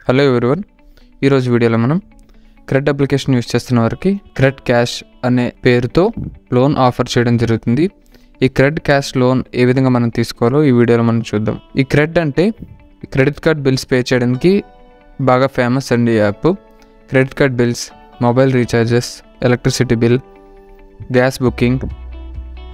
Hello everyone, ఈరోజు వీడియోలో మనం క్రెడిట్ అప్లికేషన్ యూస్ చేస్తున్న వారికి క్రెడిట్ క్యాష్ అనే పేరుతో లోన్ ఆఫర్ చేయడం జరుగుతుంది. ఈ క్రెడిట్ క్యాష్ లోన్ ఏ విధంగా మనం తీసుకోవాలో ఈ వీడియోలో మనం చూద్దాం. ఈ క్రెడిట్ అంటే క్రెడిట్ కార్డ్ బిల్స్ పే చేయడానికి బాగా ఫేమస్ అండి app. Credit card bills, mobile recharges, electricity bill, gas booking,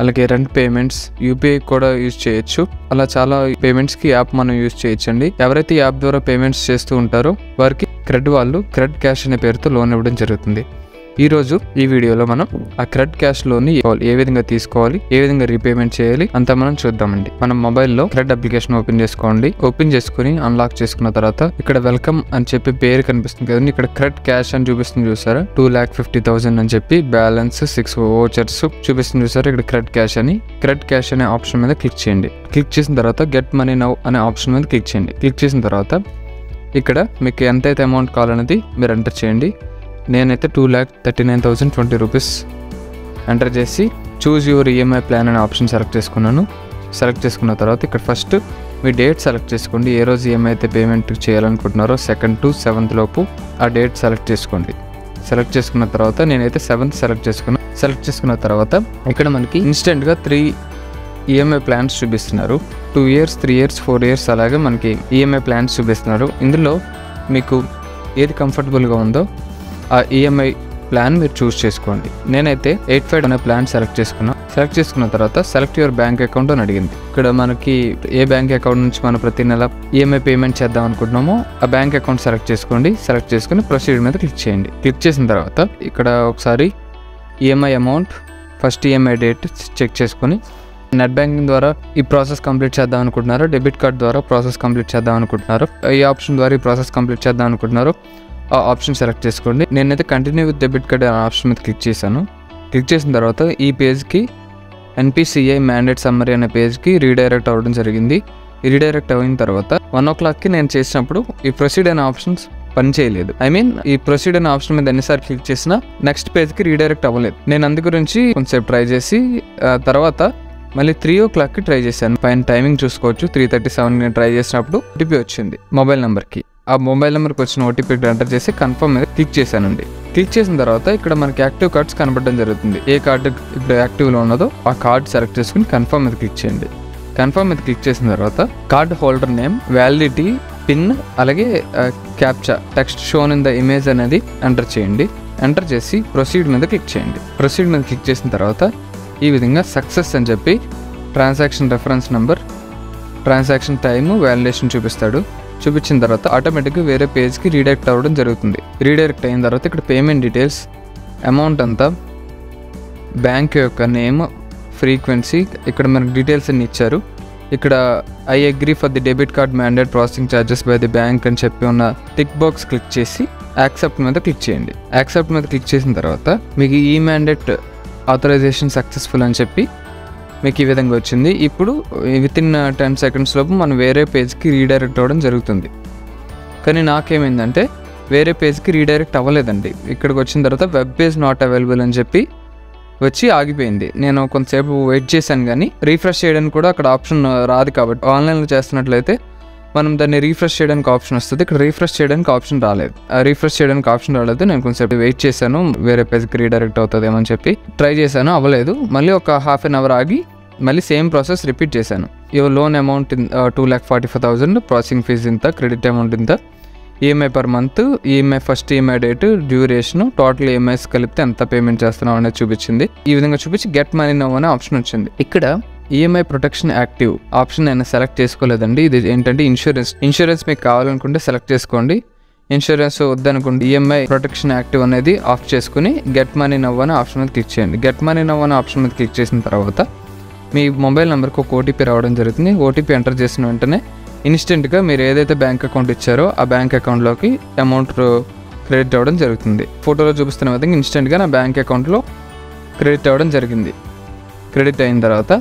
అలాగే రెంట్ పేమెంట్స్, యూపీఐ కూడా యూజ్ చేయొచ్చు. అలా చాలా పేమెంట్స్కి యాప్ మనం యూజ్ చేయొచ్చండి. ఎవరైతే ఈ యాప్ ద్వారా పేమెంట్స్ చేస్తూ ఉంటారో వారికి క్రెడిట్ వాళ్ళు క్రెడిట్ క్యాష్ అనే పేరుతో లోన్ ఇవ్వడం జరుగుతుంది. ఈరోజు ఈ వీడియోలో మనం ఆ క్రెడిట్ క్యాష్ లోన్ ఏ విధంగా తీసుకోవాలి, ఏ విధంగా రీపేమెంట్ చేయాలి అంతా మనం చూద్దామండి. మనం మొబైల్లో క్రెడిట్ అప్లికేషన్ ఓపెన్ చేసుకోండి. ఓపెన్ చేసుకుని అన్లాక్ చేసుకున్న తర్వాత ఇక్కడ వెల్కమ్ అని చెప్పి పేరు కనిపిస్తుంది కదండి. ఇక్కడ క్రెడిట్ క్యాష్ అని చూపిస్తుంది చూసారా, 2,50,000 అని చెప్పి బ్యాలెన్స్ 6 వోచర్స్ చూపిస్తుంది చూసారా. ఇక్కడ క్రెడిట్ క్యాష్ అని, క్రెడిట్ క్యాష్ అనే ఆప్షన్ మీద క్లిక్ చేయండి. క్లిక్ చేసిన తర్వాత గెట్ మనీ నౌ అనే ఆప్షన్ మీద క్లిక్ చేయండి. క్లిక్ చేసిన తర్వాత ఇక్కడ మీకు ఎంతైతే అమౌంట్ కావాలనేది మీరు ఎంటర్ చేయండి. నేనైతే 2,39,020 రూపీస్ ఎంటర్ చేసి చూజ్ యువర్ ఈఎంఐ ప్లాన్ అనే ఆప్షన్ సెలెక్ట్ చేసుకున్నాను. సెలెక్ట్ చేసుకున్న తర్వాత ఇక్కడ ఫస్ట్ మీ డేట్ సెలెక్ట్ చేసుకోండి. ఏ రోజు ఈఎంఐ అయితే పేమెంట్ చేయాలనుకుంటున్నారో 2nd to 7th లోపు ఆ డేట్ సెలెక్ట్ చేసుకోండి. సెలెక్ట్ చేసుకున్న తర్వాత నేనైతే 7th సెలెక్ట్ చేసుకున్నాను. సెలెక్ట్ చేసుకున్న తర్వాత ఇక్కడ మనకి ఇన్స్టెంట్గా 3 ఈఎంఐ ప్లాన్స్ చూపిస్తున్నారు. 2 years, 3 years, 4 years అలాగే మనకి ఈఎంఐ ప్లాన్స్ చూపిస్తున్నారు. ఇందులో మీకు ఏది కంఫర్టబుల్గా ఉందో ఆ ఈఎంఐ ప్లాన్ మీరు చూస్ చేసుకోండి. నేనైతే 85 అనే ప్లాన్ సెలెక్ట్ చేసుకున్నాను. సెలెక్ట్ చేసుకున్న తర్వాత సెలెక్ట్ యువర్ బ్యాంక్ అకౌంట్ అని అడిగింది. ఇక్కడ మనకి ఏ బ్యాంక్ అకౌంట్ నుంచి మనం ప్రతి నెల ఈఎంఐ పేమెంట్ చేద్దాం అనుకుంటున్నామో ఆ బ్యాంక్ అకౌంట్ సెలెక్ట్ చేసుకోండి. సెలెక్ట్ చేసుకుని ప్రొసీడ్ మీద క్లిక్ చేయండి. క్లిక్ చేసిన తర్వాత ఇక్కడ ఒకసారి EMI amount, first EMI date check చేసుకొని నెట్ బ్యాంకింగ్ ద్వారా ఈ ప్రాసెస్ కంప్లీట్ చేద్దాం అనుకుంటున్నారు, డెబిట్ కార్డ్ ద్వారా ప్రాసెస్ కంప్లీట్ చేద్దాం అనుకుంటున్నారు, ఈ ఆప్షన్ ద్వారా ఈ ప్రాసెస్ కంప్లీట్ చేద్దాం అనుకుంటున్నారు ఆ ఆప్షన్ సెలెక్ట్ చేసుకోండి. నేనైతే కంటిన్యూ విత్ డెబిట్ కార్డ్ అనే ఆప్షన్ మీద క్లిక్ చేశాను. క్లిక్ చేసిన తర్వాత ఈ పేజ్కి NPCI మ్యాండేట్ సమ్మరీ అనే పేజ్కి రీడైరెక్ట్ అవ్వడం జరిగింది. రీడైరెక్ట్ అయిన తర్వాత 1 o'clockకి నేను చేసినప్పుడు ఈ ప్రొసీడ్ అనే ఆప్షన్స్ పని చేయలేదు. ఈ ప్రొసీడ్ అనే ఆప్షన్ మీద ఎన్నిసార్లు క్లిక్ చేసినా నెక్స్ట్ పేజ్కి రీడైరెక్ట్ అవ్వలేదు. నేను అందు గురించి కొంచెంసేపు ట్రై చేసి తర్వాత మళ్ళీ 3 o'clockకి ట్రై చేశాను. పైన టైమింగ్ చూసుకోవచ్చు. 3:37 నేను ట్రై చేసినప్పుడు ఓటీపీ వచ్చింది మొబైల్ నెంబర్కి. ఆ మొబైల్ నెంబర్కి వచ్చిన ఓటీపీ ఎంటర్ చేసి కన్ఫర్మ్ మీద క్లిక్ చేశానండి. క్లిక్ చేసిన తర్వాత ఇక్కడ మనకి యాక్టివ్ కార్డ్స్ కనబడడం జరుగుతుంది. ఏ కార్డు ఇప్పుడు యాక్టివ్లో ఉన్నదో ఆ కార్డ్ సెలెక్ట్ చేసుకుని కన్ఫర్మ్ మీద క్లిక్ చేయండి. కన్ఫర్మ్ మీద క్లిక్ చేసిన తర్వాత card holder name, validity, pin, అలాగే captcha text shown in the image అనేది ఎంటర్ చేయండి. ఎంటర్ చేసి ప్రొసీడ్ మీద క్లిక్ చేయండి. ప్రొసీడ్ మీద క్లిక్ చేసిన తర్వాత ఈ విధంగా సక్సెస్ అని చెప్పి transaction reference number, transaction time, validation చూపించిన తర్వాత ఆటోమేటిక్గా వేరే పేజ్కి రీడైరెక్ట్ అవ్వడం జరుగుతుంది. రీడైరెక్ట్ అయిన తర్వాత ఇక్కడ పేమెంట్ డీటెయిల్స్, అమౌంట్ అంతా, బ్యాంక్ యొక్క నేమ్, ఫ్రీక్వెన్సీ, ఇక్కడ మనకు డీటెయిల్స్ అన్ని ఇచ్చారు. ఇక్కడ I agree for the debit card mandate processing charges by the bank అని చెప్పి ఉన్న టిక్ బాక్స్ క్లిక్ చేసి యాక్సెప్ట్ మీద క్లిక్ చేయండి. యాక్సెప్ట్ మీద క్లిక్ చేసిన తర్వాత మీకు ఈ మ్యాండేట్ ఆథరైజేషన్ సక్సెస్ఫుల్ అని చెప్పి మీకు ఈ విధంగా వచ్చింది. ఇప్పుడు వితిన్ 10 seconds లోపు మనం వేరే పేజ్కి రీడైరెక్ట్ అవ్వడం జరుగుతుంది. కానీ నాకేమైందంటే వేరే పేజ్కి రీడైరెక్ట్ అవ్వలేదండి. ఇక్కడికి వచ్చిన తర్వాత వెబ్ పేజ్ నాట్ అవైలబుల్ అని చెప్పి వచ్చి ఆగిపోయింది. నేను కొంతసేపు వెయిట్ చేశాను కానీ రీఫ్రెష్ చేయడానికి కూడా అక్కడ ఆప్షన్ రాదు. కాబట్టి ఆన్లైన్లో చేస్తున్నట్లయితే మనం దాన్ని రీఫ్రెష్ చేయడానికి ఆప్షన్ వస్తుంది. ఇక్కడ రీఫ్రెష్ చేయడానికి ఆప్షన్ రాలేదు. రీఫ్రెష్ చేయడానికి ఆప్షన్ రాలేదు. నేను కొంచెంసేపు వెయిట్ చేశాను, వేరే పేజ్కి రీడైరెక్ట్ అవుతుందేమో అని చెప్పి ట్రై చేశాను, అవ్వలేదు. మళ్ళీ ఒక ½ an hour ఆగి మళ్ళీ సేమ్ ప్రాసెస్ రిపీట్ చేశాను. Your loan amount 2,45,000, processing fee ఇంత, క్రెడిట్ అమౌంట్ ఇంత, EMI per month, EMI first EMI date, duration, total EMIs కలిపితే ఎంత పేమెంట్ చేస్తున్నాం అనేది చూపించింది. ఈ విధంగా చూపించి గెట్ మనీ నౌ అనే ఆప్షన్ వచ్చింది. ఇక్కడ ఈఎంఐ ప్రొటెక్షన్ యాక్టివ్ ఆప్షన్ నేను సెలెక్ట్ చేసుకోలేదండి. ఇది ఏంటంటే ఇన్సూరెన్స్ మీకు కావాలనుకుంటే సెలెక్ట్ చేసుకోండి. ఇన్సూరెన్స్ వద్దనుకుంటే ఈఎంఐ ప్రొటెక్షన్ యాక్టివ్ అనేది ఆఫ్ చేసుకుని గెట్ మనీ నౌ అనే ఆప్షన్ మీద క్లిక్ చేయండి. గెట్ మనీ నౌ అనే ఆప్షన్ మీద క్లిక్ చేసిన తర్వాత మీ మొబైల్ నెంబర్కి ఒక ఓటీపీ రావడం జరుగుతుంది. ఓటీపీ ఎంటర్ చేసిన వెంటనే ఇన్స్టెంట్గా మీరు ఏదైతే బ్యాంక్ అకౌంట్ ఇచ్చారో ఆ బ్యాంక్ అకౌంట్లోకి అమౌంట్ క్రెడిట్ అవ్వడం జరుగుతుంది. ఫోటోలో చూపిస్తున్న విధంగా ఇన్స్టెంట్గా నా బ్యాంక్ అకౌంట్లో క్రెడిట్ అవ్వడం జరిగింది. క్రెడిట్ అయిన తర్వాత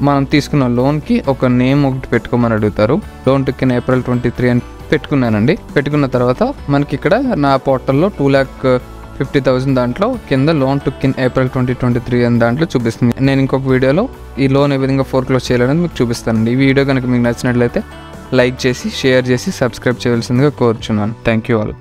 మనం తీసుకున్న లోన్కి ఒక నేమ్ ఒకటి పెట్టుకోమని అడుగుతారు. లోన్ టుక్ ఇన్ April 23 అని పెట్టుకున్నానండి. పెట్టుకున్న తర్వాత మనకి ఇక్కడ నా పోర్టల్లో 2,50,000 దాంట్లో కింద లోన్ టుక్ ఇన్ April 2023 అని దాంట్లో చూపిస్తుంది. నేను ఇంకొక వీడియోలో ఈ లోన్ ఏ విధంగా ఫోర్క్లోజ్ చేయాలనేది మీకు చూపిస్తానండి. ఈ వీడియో కనుక మీకు నచ్చినట్లయితే లైక్ చేసి షేర్ చేసి సబ్స్క్రైబ్ చేయవలసిందిగా కోరుచున్నాను. Thank you all.